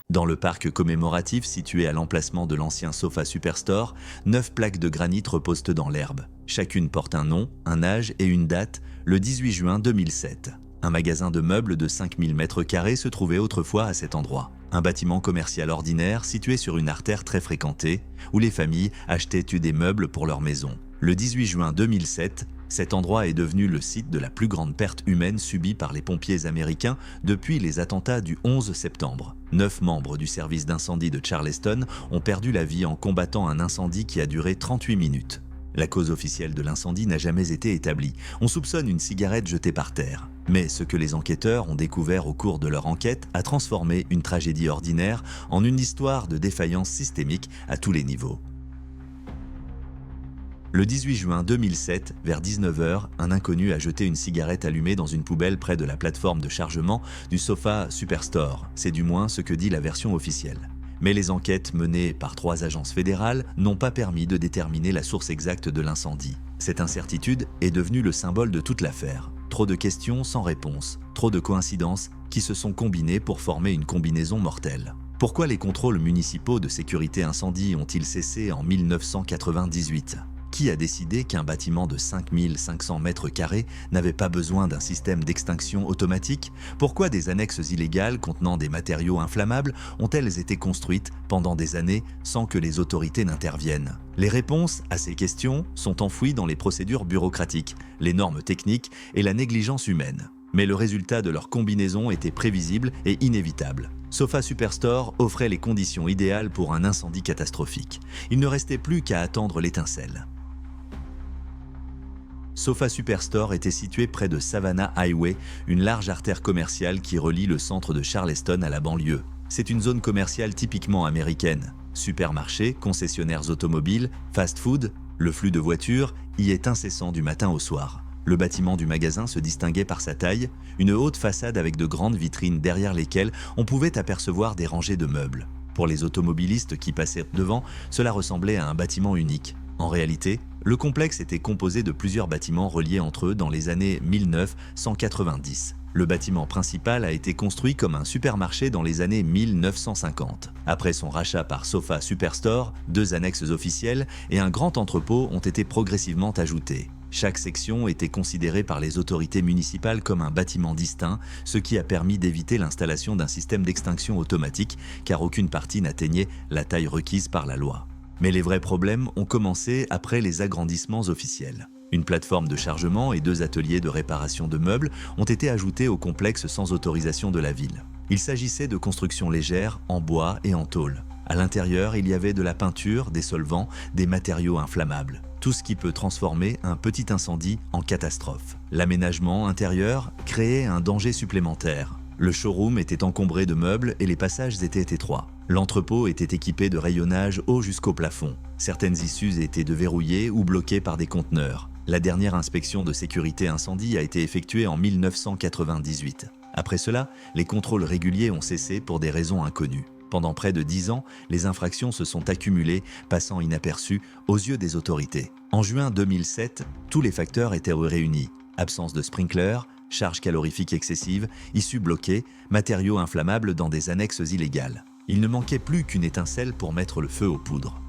Dans le parc commémoratif situé à l'emplacement de l'ancien Sofa Superstore, 9 plaques de granit reposent dans l'herbe. Chacune porte un nom, un âge et une date, le 18 juin 2007. Un magasin de meubles de 5000 m² se trouvait autrefois à cet endroit. Un bâtiment commercial ordinaire situé sur une artère très fréquentée, où les familles achetaient des meubles pour leur maison. Le 18 juin 2007, cet endroit est devenu le site de la plus grande perte humaine subie par les pompiers américains depuis les attentats du 11 septembre. 9 membres du service d'incendie de Charleston ont perdu la vie en combattant un incendie qui a duré 38 minutes. La cause officielle de l'incendie n'a jamais été établie. On soupçonne une cigarette jetée par terre. Mais ce que les enquêteurs ont découvert au cours de leur enquête a transformé une tragédie ordinaire en une histoire de défaillance systémique à tous les niveaux. Le 18 juin 2007, vers 19 h, un inconnu a jeté une cigarette allumée dans une poubelle près de la plateforme de chargement du Sofa Superstore. C'est du moins ce que dit la version officielle. Mais les enquêtes menées par 3 agences fédérales n'ont pas permis de déterminer la source exacte de l'incendie. Cette incertitude est devenue le symbole de toute l'affaire. Trop de questions sans réponse, trop de coïncidences qui se sont combinées pour former une combinaison mortelle. Pourquoi les contrôles municipaux de sécurité incendie ont-ils cessé en 1998 ? Qui a décidé qu'un bâtiment de 5500 m² n'avait pas besoin d'un système d'extinction automatique? Pourquoi des annexes illégales contenant des matériaux inflammables ont-elles été construites pendant des années sans que les autorités n'interviennent? Les réponses à ces questions sont enfouies dans les procédures bureaucratiques, les normes techniques et la négligence humaine. Mais le résultat de leur combinaison était prévisible et inévitable. Sofa Superstore offrait les conditions idéales pour un incendie catastrophique. Il ne restait plus qu'à attendre l'étincelle. Sofa Superstore était situé près de Savannah Highway, une large artère commerciale qui relie le centre de Charleston à la banlieue. C'est une zone commerciale typiquement américaine. Supermarchés, concessionnaires automobiles, fast-food, le flux de voitures y est incessant du matin au soir. Le bâtiment du magasin se distinguait par sa taille, une haute façade avec de grandes vitrines derrière lesquelles on pouvait apercevoir des rangées de meubles. Pour les automobilistes qui passaient devant, cela ressemblait à un bâtiment unique. En réalité, le complexe était composé de plusieurs bâtiments reliés entre eux dans les années 1990. Le bâtiment principal a été construit comme un supermarché dans les années 1950. Après son rachat par Sofa Superstore, 2 annexes officielles et un grand entrepôt ont été progressivement ajoutés. Chaque section était considérée par les autorités municipales comme un bâtiment distinct, ce qui a permis d'éviter l'installation d'un système d'extinction automatique car aucune partie n'atteignait la taille requise par la loi. Mais les vrais problèmes ont commencé après les agrandissements officiels. Une plateforme de chargement et 2 ateliers de réparation de meubles ont été ajoutés au complexe sans autorisation de la ville. Il s'agissait de constructions légères en bois et en tôle. À l'intérieur, il y avait de la peinture, des solvants, des matériaux inflammables. Tout ce qui peut transformer un petit incendie en catastrophe. L'aménagement intérieur créait un danger supplémentaire. Le showroom était encombré de meubles et les passages étaient étroits. L'entrepôt était équipé de rayonnage haut jusqu'au plafond. Certaines issues étaient déverrouillées ou bloquées par des conteneurs. La dernière inspection de sécurité incendie a été effectuée en 1998. Après cela, les contrôles réguliers ont cessé pour des raisons inconnues. Pendant près de 10 ans, les infractions se sont accumulées, passant inaperçues aux yeux des autorités. En juin 2007, tous les facteurs étaient réunis. Absence de sprinklers, charge calorifique excessive, issues bloquées, matériaux inflammables dans des annexes illégales. Il ne manquait plus qu'une étincelle pour mettre le feu aux poudres.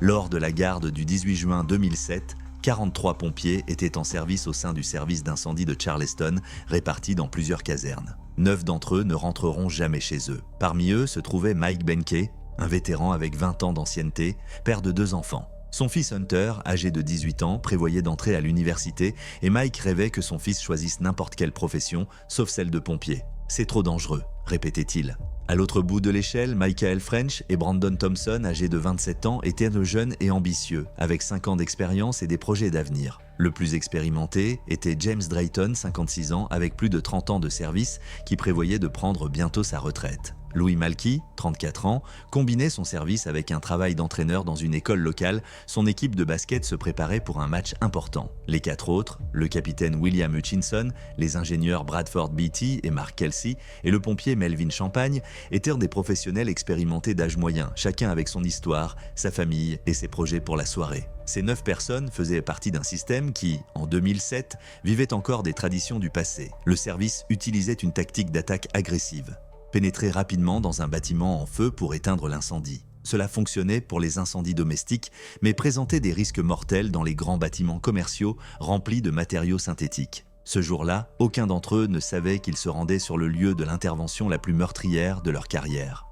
Lors de la garde du 18 juin 2007, 43 pompiers étaient en service au sein du service d'incendie de Charleston, répartis dans plusieurs casernes. 9 d'entre eux ne rentreront jamais chez eux. Parmi eux se trouvait Mike Benke, un vétéran avec 20 ans d'ancienneté, père de 2 enfants. Son fils Hunter, âgé de 18 ans, prévoyait d'entrer à l'université et Mike rêvait que son fils choisisse n'importe quelle profession, sauf celle de pompier. « C'est trop dangereux », répétait-il. À l'autre bout de l'échelle, Michael French et Brandon Thompson, âgés de 27 ans, étaient de jeunes et ambitieux, avec 5 ans d'expérience et des projets d'avenir. Le plus expérimenté était James Drayton, 56 ans, avec plus de 30 ans de service, qui prévoyait de prendre bientôt sa retraite. Louis Malky, 34 ans, combinait son service avec un travail d'entraîneur dans une école locale. Son équipe de basket se préparait pour un match important. Les 4 autres, le capitaine William Hutchinson, les ingénieurs Bradford Beatty et Mark Kelsey et le pompier Melvin Champagne, étaient des professionnels expérimentés d'âge moyen, chacun avec son histoire, sa famille et ses projets pour la soirée. Ces 9 personnes faisaient partie d'un système qui, en 2007, vivait encore des traditions du passé. Le service utilisait une tactique d'attaque agressive. pénétrer rapidement dans un bâtiment en feu pour éteindre l'incendie. Cela fonctionnait pour les incendies domestiques, mais présentait des risques mortels dans les grands bâtiments commerciaux remplis de matériaux synthétiques. Ce jour-là, aucun d'entre eux ne savait qu'ils se rendaient sur le lieu de l'intervention la plus meurtrière de leur carrière.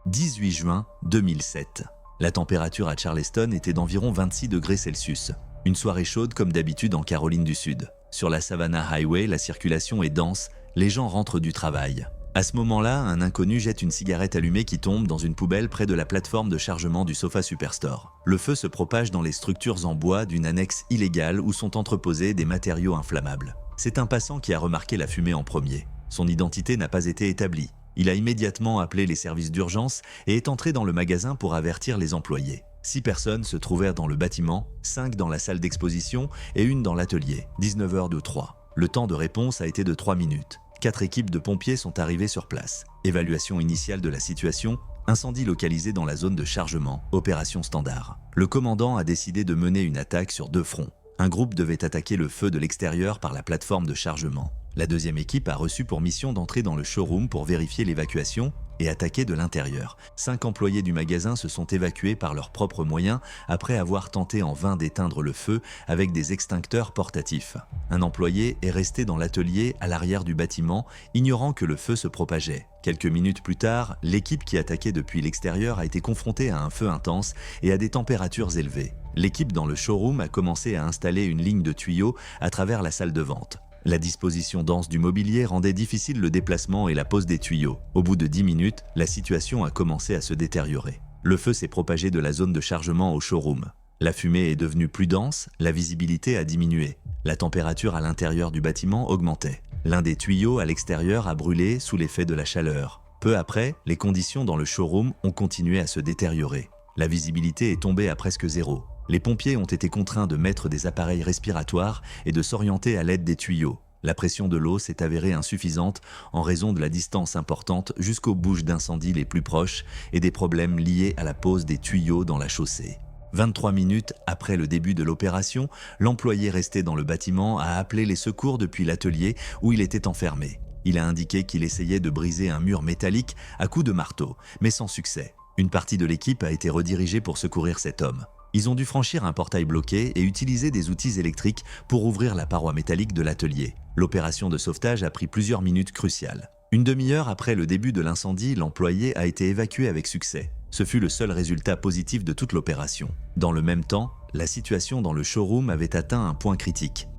18 juin 2007. La température à Charleston était d'environ 26 degrés Celsius. Une soirée chaude comme d'habitude en Caroline du Sud. Sur la Savannah Highway, la circulation est dense, les gens rentrent du travail. À ce moment-là, un inconnu jette une cigarette allumée qui tombe dans une poubelle près de la plateforme de chargement du Sofa Superstore. Le feu se propage dans les structures en bois d'une annexe illégale où sont entreposés des matériaux inflammables. C'est un passant qui a remarqué la fumée en premier. Son identité n'a pas été établie. Il a immédiatement appelé les services d'urgence et est entré dans le magasin pour avertir les employés. 6 personnes se trouvèrent dans le bâtiment, 5 dans la salle d'exposition et 1 dans l'atelier, 19h de 3. Le temps de réponse a été de 3 minutes. 4 équipes de pompiers sont arrivées sur place. Évaluation initiale de la situation, incendie localisé dans la zone de chargement, opération standard. Le commandant a décidé de mener une attaque sur 2 fronts. Un groupe devait attaquer le feu de l'extérieur par la plateforme de chargement. La deuxième équipe a reçu pour mission d'entrer dans le showroom pour vérifier l'évacuation et attaquer de l'intérieur. 5 employés du magasin se sont évacués par leurs propres moyens après avoir tenté en vain d'éteindre le feu avec des extincteurs portatifs. Un employé est resté dans l'atelier à l'arrière du bâtiment, ignorant que le feu se propageait. Quelques minutes plus tard, l'équipe qui attaquait depuis l'extérieur a été confrontée à un feu intense et à des températures élevées. L'équipe dans le showroom a commencé à installer une ligne de tuyaux à travers la salle de vente. La disposition dense du mobilier rendait difficile le déplacement et la pose des tuyaux. Au bout de 10 minutes, la situation a commencé à se détériorer. Le feu s'est propagé de la zone de chargement au showroom. La fumée est devenue plus dense, la visibilité a diminué. La température à l'intérieur du bâtiment augmentait. L'un des tuyaux à l'extérieur a brûlé sous l'effet de la chaleur. Peu après, les conditions dans le showroom ont continué à se détériorer. La visibilité est tombée à presque zéro. Les pompiers ont été contraints de mettre des appareils respiratoires et de s'orienter à l'aide des tuyaux. La pression de l'eau s'est avérée insuffisante en raison de la distance importante jusqu'aux bouches d'incendie les plus proches et des problèmes liés à la pose des tuyaux dans la chaussée. 23 minutes après le début de l'opération, l'employé resté dans le bâtiment a appelé les secours depuis l'atelier où il était enfermé. Il a indiqué qu'il essayait de briser un mur métallique à coups de marteau, mais sans succès. Une partie de l'équipe a été redirigée pour secourir cet homme. Ils ont dû franchir un portail bloqué et utiliser des outils électriques pour ouvrir la paroi métallique de l'atelier. L'opération de sauvetage a pris plusieurs minutes cruciales. Une demi-heure après le début de l'incendie, l'employé a été évacué avec succès. Ce fut le seul résultat positif de toute l'opération. Dans le même temps, la situation dans le showroom avait atteint un point critique.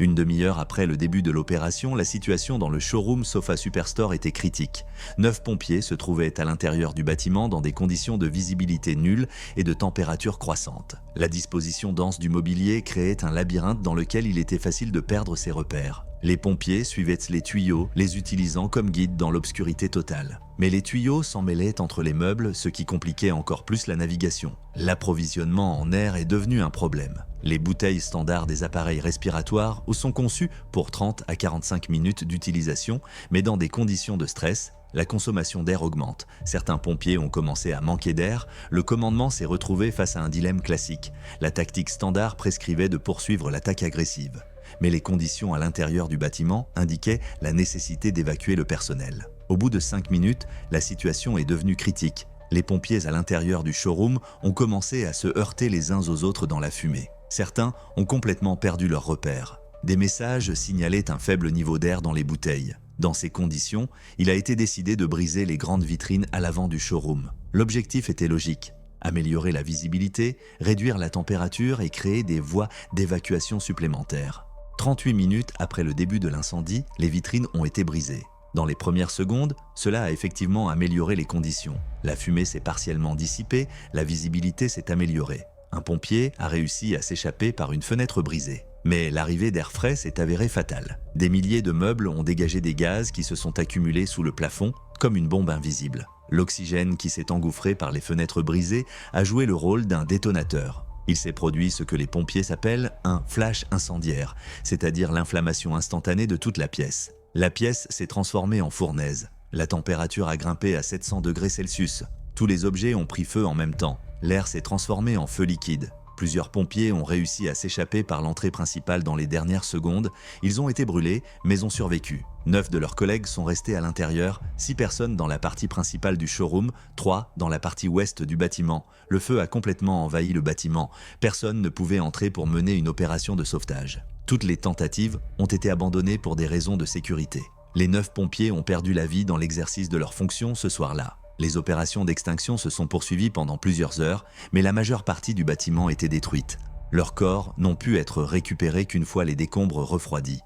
Une demi-heure après le début de l'opération, la situation dans le showroom Sofa Superstore était critique. 9 pompiers se trouvaient à l'intérieur du bâtiment dans des conditions de visibilité nulles et de température croissante. La disposition dense du mobilier créait un labyrinthe dans lequel il était facile de perdre ses repères. Les pompiers suivaient les tuyaux, les utilisant comme guide dans l'obscurité totale. Mais les tuyaux s'emmêlaient entre les meubles, ce qui compliquait encore plus la navigation. L'approvisionnement en air est devenu un problème. Les bouteilles standards des appareils respiratoires sont conçues pour 30 à 45 minutes d'utilisation, mais dans des conditions de stress, la consommation d'air augmente. Certains pompiers ont commencé à manquer d'air, le commandement s'est retrouvé face à un dilemme classique. La tactique standard prescrivait de poursuivre l'attaque agressive. Mais les conditions à l'intérieur du bâtiment indiquaient la nécessité d'évacuer le personnel. Au bout de 5 minutes, la situation est devenue critique. Les pompiers à l'intérieur du showroom ont commencé à se heurter les uns aux autres dans la fumée. Certains ont complètement perdu leurs repères. Des messages signalaient un faible niveau d'air dans les bouteilles. Dans ces conditions, il a été décidé de briser les grandes vitrines à l'avant du showroom. L'objectif était logique: améliorer la visibilité, réduire la température et créer des voies d'évacuation supplémentaires. 38 minutes après le début de l'incendie, les vitrines ont été brisées. Dans les premières secondes, cela a effectivement amélioré les conditions. La fumée s'est partiellement dissipée, la visibilité s'est améliorée. Un pompier a réussi à s'échapper par une fenêtre brisée. Mais l'arrivée d'air frais s'est avérée fatale. Des milliers de meubles ont dégagé des gaz qui se sont accumulés sous le plafond, comme une bombe invisible. L'oxygène qui s'est engouffré par les fenêtres brisées a joué le rôle d'un détonateur. Il s'est produit ce que les pompiers appellent un flash incendiaire, c'est-à-dire l'inflammation instantanée de toute la pièce. La pièce s'est transformée en fournaise. La température a grimpé à 700 degrés Celsius. Tous les objets ont pris feu en même temps. L'air s'est transformé en feu liquide. Plusieurs pompiers ont réussi à s'échapper par l'entrée principale dans les dernières secondes. Ils ont été brûlés, mais ont survécu. 9 de leurs collègues sont restés à l'intérieur, 6 personnes dans la partie principale du showroom, 3 dans la partie ouest du bâtiment. Le feu a complètement envahi le bâtiment. Personne ne pouvait entrer pour mener une opération de sauvetage. Toutes les tentatives ont été abandonnées pour des raisons de sécurité. Les 9 pompiers ont perdu la vie dans l'exercice de leurs fonctions ce soir-là. Les opérations d'extinction se sont poursuivies pendant plusieurs heures, mais la majeure partie du bâtiment était détruite. Leurs corps n'ont pu être récupérés qu'une fois les décombres refroidis.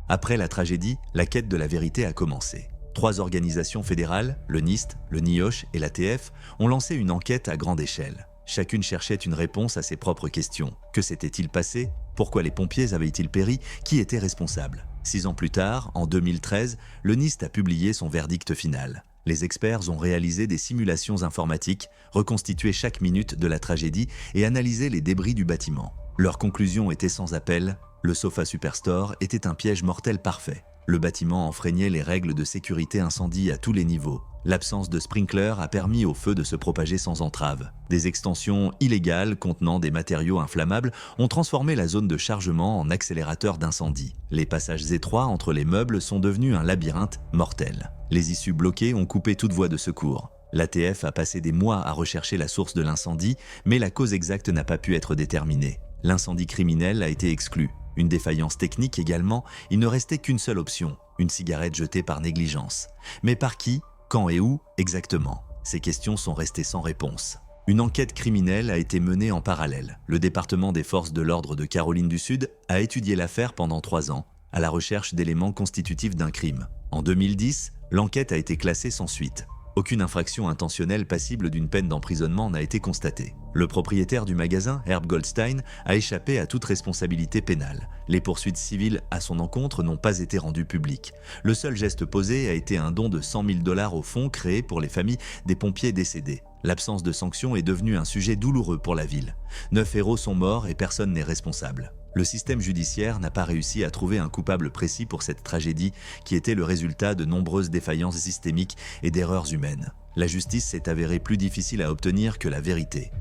Après la tragédie, la quête de la vérité a commencé. 3 organisations fédérales, le NIST, le NIOSH et l'ATF, ont lancé une enquête à grande échelle. Chacune cherchait une réponse à ses propres questions. Que s'était-il passé? Pourquoi les pompiers avaient-ils péri? Qui était responsable? 6 ans plus tard, en 2013, le NIST a publié son verdict final. Les experts ont réalisé des simulations informatiques, reconstitué chaque minute de la tragédie et analysé les débris du bâtiment. Leur conclusion était sans appel, le Sofa Superstore était un piège mortel parfait. Le bâtiment enfreignait les règles de sécurité incendie à tous les niveaux. L'absence de sprinkler a permis au feu de se propager sans entrave. Des extensions illégales contenant des matériaux inflammables ont transformé la zone de chargement en accélérateur d'incendie. Les passages étroits entre les meubles sont devenus un labyrinthe mortel. Les issues bloquées ont coupé toute voie de secours. L'ATF a passé des mois à rechercher la source de l'incendie, mais la cause exacte n'a pas pu être déterminée. L'incendie criminel a été exclu. Une défaillance technique également, il ne restait qu'une seule option, une cigarette jetée par négligence. Mais par qui, quand et où exactement? Ces questions sont restées sans réponse. Une enquête criminelle a été menée en parallèle. Le département des forces de l'ordre de Caroline du Sud a étudié l'affaire pendant 3 ans, à la recherche d'éléments constitutifs d'un crime. En 2010, l'enquête a été classée sans suite. Aucune infraction intentionnelle passible d'une peine d'emprisonnement n'a été constatée. Le propriétaire du magasin, Herb Goldstein, a échappé à toute responsabilité pénale. Les poursuites civiles à son encontre n'ont pas été rendues publiques. Le seul geste posé a été un don de 100 000 $ au fonds créé pour les familles des pompiers décédés. L'absence de sanctions est devenue un sujet douloureux pour la ville. 9 héros sont morts et personne n'est responsable. Le système judiciaire n'a pas réussi à trouver un coupable précis pour cette tragédie qui était le résultat de nombreuses défaillances systémiques et d'erreurs humaines. La justice s'est avérée plus difficile à obtenir que la vérité.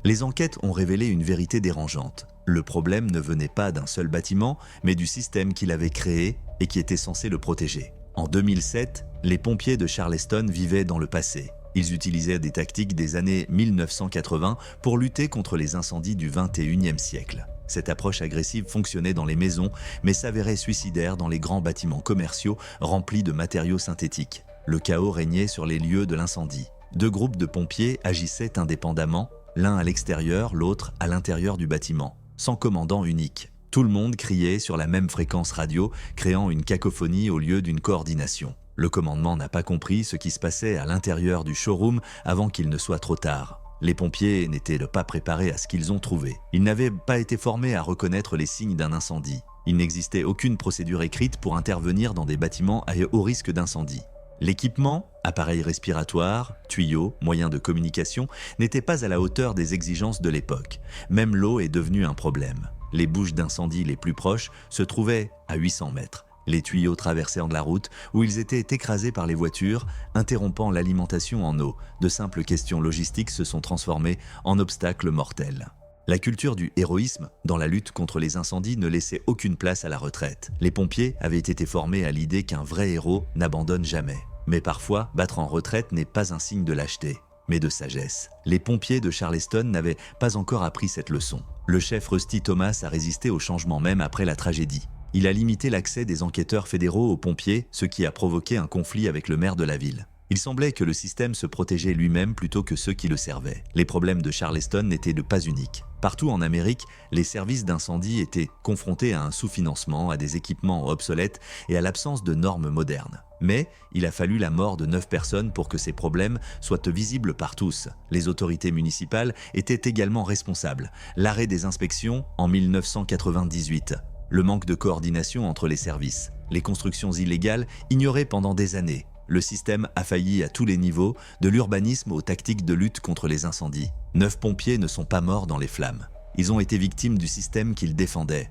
Les enquêtes ont révélé une vérité dérangeante. Le problème ne venait pas d'un seul bâtiment, mais du système qui l'avait créé et qui était censé le protéger. En 2007, les pompiers de Charleston vivaient dans le passé. Ils utilisaient des tactiques des années 1980 pour lutter contre les incendies du XXIe siècle. Cette approche agressive fonctionnait dans les maisons, mais s'avérait suicidaire dans les grands bâtiments commerciaux remplis de matériaux synthétiques. Le chaos régnait sur les lieux de l'incendie. 2 groupes de pompiers agissaient indépendamment, l'un à l'extérieur, l'autre à l'intérieur du bâtiment, sans commandant unique. Tout le monde criait sur la même fréquence radio, créant une cacophonie au lieu d'une coordination. Le commandement n'a pas compris ce qui se passait à l'intérieur du showroom avant qu'il ne soit trop tard. Les pompiers n'étaient pas préparés à ce qu'ils ont trouvé. Ils n'avaient pas été formés à reconnaître les signes d'un incendie. Il n'existait aucune procédure écrite pour intervenir dans des bâtiments à haut risque d'incendie. L'équipement, appareils respiratoires, tuyaux, moyens de communication, n'était pas à la hauteur des exigences de l'époque. Même l'eau est devenue un problème. Les bouches d'incendie les plus proches se trouvaient à 800 mètres. Les tuyaux traversaient la route où ils étaient écrasés par les voitures, interrompant l'alimentation en eau. De simples questions logistiques se sont transformées en obstacles mortels. La culture du héroïsme dans la lutte contre les incendies ne laissait aucune place à la retraite. Les pompiers avaient été formés à l'idée qu'un vrai héros n'abandonne jamais. Mais parfois, battre en retraite n'est pas un signe de lâcheté, mais de sagesse. Les pompiers de Charleston n'avaient pas encore appris cette leçon. Le chef Rusty Thomas a résisté au changement même après la tragédie. Il a limité l'accès des enquêteurs fédéraux aux pompiers, ce qui a provoqué un conflit avec le maire de la ville. Il semblait que le système se protégeait lui-même plutôt que ceux qui le servaient. Les problèmes de Charleston n'étaient pas uniques. Partout en Amérique, les services d'incendie étaient confrontés à un sous-financement, à des équipements obsolètes et à l'absence de normes modernes. Mais il a fallu la mort de 9 personnes pour que ces problèmes soient visibles par tous. Les autorités municipales étaient également responsables. L'arrêt des inspections en 1998. Le manque de coordination entre les services. Les constructions illégales ignorées pendant des années. Le système a failli à tous les niveaux, de l'urbanisme aux tactiques de lutte contre les incendies. 9 pompiers ne sont pas morts dans les flammes. Ils ont été victimes du système qu'ils défendaient.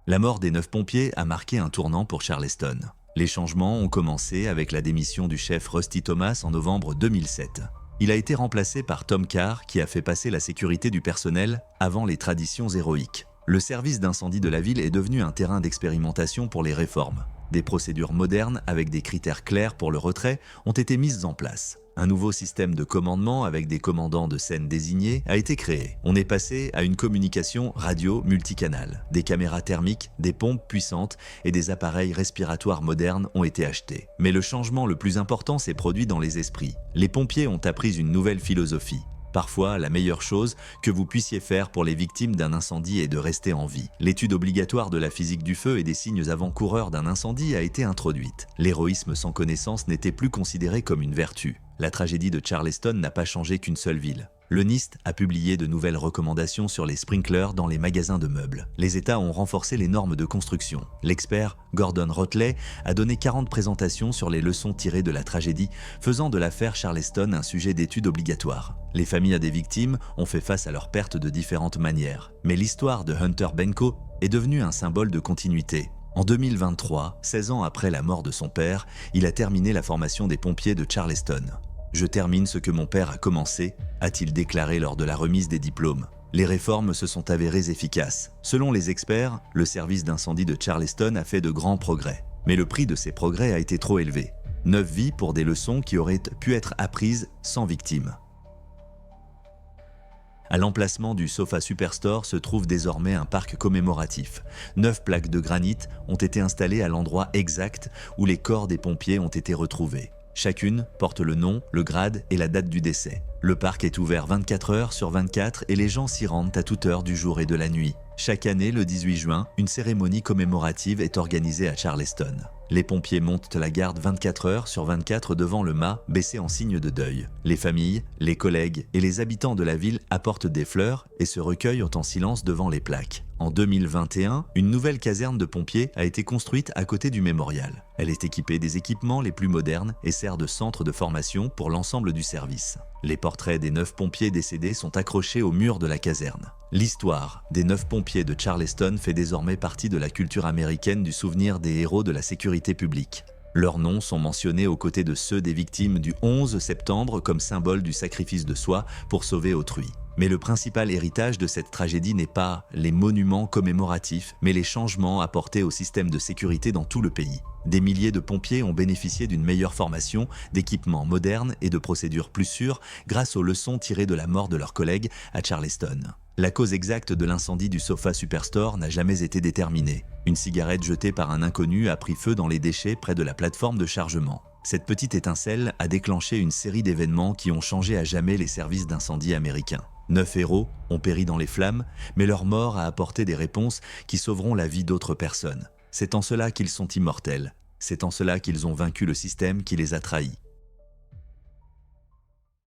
La mort des 9 pompiers a marqué un tournant pour Charleston. Les changements ont commencé avec la démission du chef Rusty Thomas en novembre 2007. Il a été remplacé par Tom Carr qui a fait passer la sécurité du personnel avant les traditions héroïques. Le service d'incendie de la ville est devenu un terrain d'expérimentation pour les réformes. Des procédures modernes avec des critères clairs pour le retrait ont été mises en place. Un nouveau système de commandement avec des commandants de scène désignés a été créé. On est passé à une communication radio multicanal. Des caméras thermiques, des pompes puissantes et des appareils respiratoires modernes ont été achetés. Mais le changement le plus important s'est produit dans les esprits. Les pompiers ont appris une nouvelle philosophie. Parfois, la meilleure chose que vous puissiez faire pour les victimes d'un incendie est de rester en vie. L'étude obligatoire de la physique du feu et des signes avant-coureurs d'un incendie a été introduite. L'héroïsme sans connaissance n'était plus considéré comme une vertu. La tragédie de Charleston n'a pas changé qu'une seule ville. Le NIST a publié de nouvelles recommandations sur les sprinklers dans les magasins de meubles. Les États ont renforcé les normes de construction. L'expert Gordon Rotley a donné 40 présentations sur les leçons tirées de la tragédie, faisant de l'affaire Charleston un sujet d'étude obligatoire. Les familles des victimes ont fait face à leurs pertes de différentes manières. Mais l'histoire de Hunter Benko est devenue un symbole de continuité. En 2023, 16 ans après la mort de son père, il a terminé la formation des pompiers de Charleston. « Je termine ce que mon père a commencé », a-t-il déclaré lors de la remise des diplômes. Les réformes se sont avérées efficaces. Selon les experts, le service d'incendie de Charleston a fait de grands progrès. Mais le prix de ces progrès a été trop élevé. 9 vies pour des leçons qui auraient pu être apprises sans victime. À l'emplacement du Sofa Superstore se trouve désormais un parc commémoratif. 9 plaques de granit ont été installées à l'endroit exact où les corps des pompiers ont été retrouvés. Chacune porte le nom, le grade et la date du décès. Le parc est ouvert 24 heures sur 24 et les gens s'y rendent à toute heure du jour et de la nuit. Chaque année, le 18 juin, une cérémonie commémorative est organisée à Charleston. Les pompiers montent la garde 24 heures sur 24 devant le mât, baissé en signe de deuil. Les familles, les collègues et les habitants de la ville apportent des fleurs et se recueillent en silence devant les plaques. En 2021, une nouvelle caserne de pompiers a été construite à côté du mémorial. Elle est équipée des équipements les plus modernes et sert de centre de formation pour l'ensemble du service. Les portraits des 9 pompiers décédés sont accrochés au mur de la caserne. L'histoire des 9 pompiers de Charleston fait désormais partie de la culture américaine du souvenir des héros de la sécurité publique. Leurs noms sont mentionnés aux côtés de ceux des victimes du 11 septembre comme symbole du sacrifice de soi pour sauver autrui. Mais le principal héritage de cette tragédie n'est pas les monuments commémoratifs, mais les changements apportés au système de sécurité dans tout le pays. Des milliers de pompiers ont bénéficié d'une meilleure formation, d'équipements modernes et de procédures plus sûres grâce aux leçons tirées de la mort de leurs collègues à Charleston. La cause exacte de l'incendie du Sofa Superstore n'a jamais été déterminée. Une cigarette jetée par un inconnu a pris feu dans les déchets près de la plateforme de chargement. Cette petite étincelle a déclenché une série d'événements qui ont changé à jamais les services d'incendie américains. 9 héros ont péri dans les flammes, mais leur mort a apporté des réponses qui sauveront la vie d'autres personnes. C'est en cela qu'ils sont immortels. C'est en cela qu'ils ont vaincu le système qui les a trahis.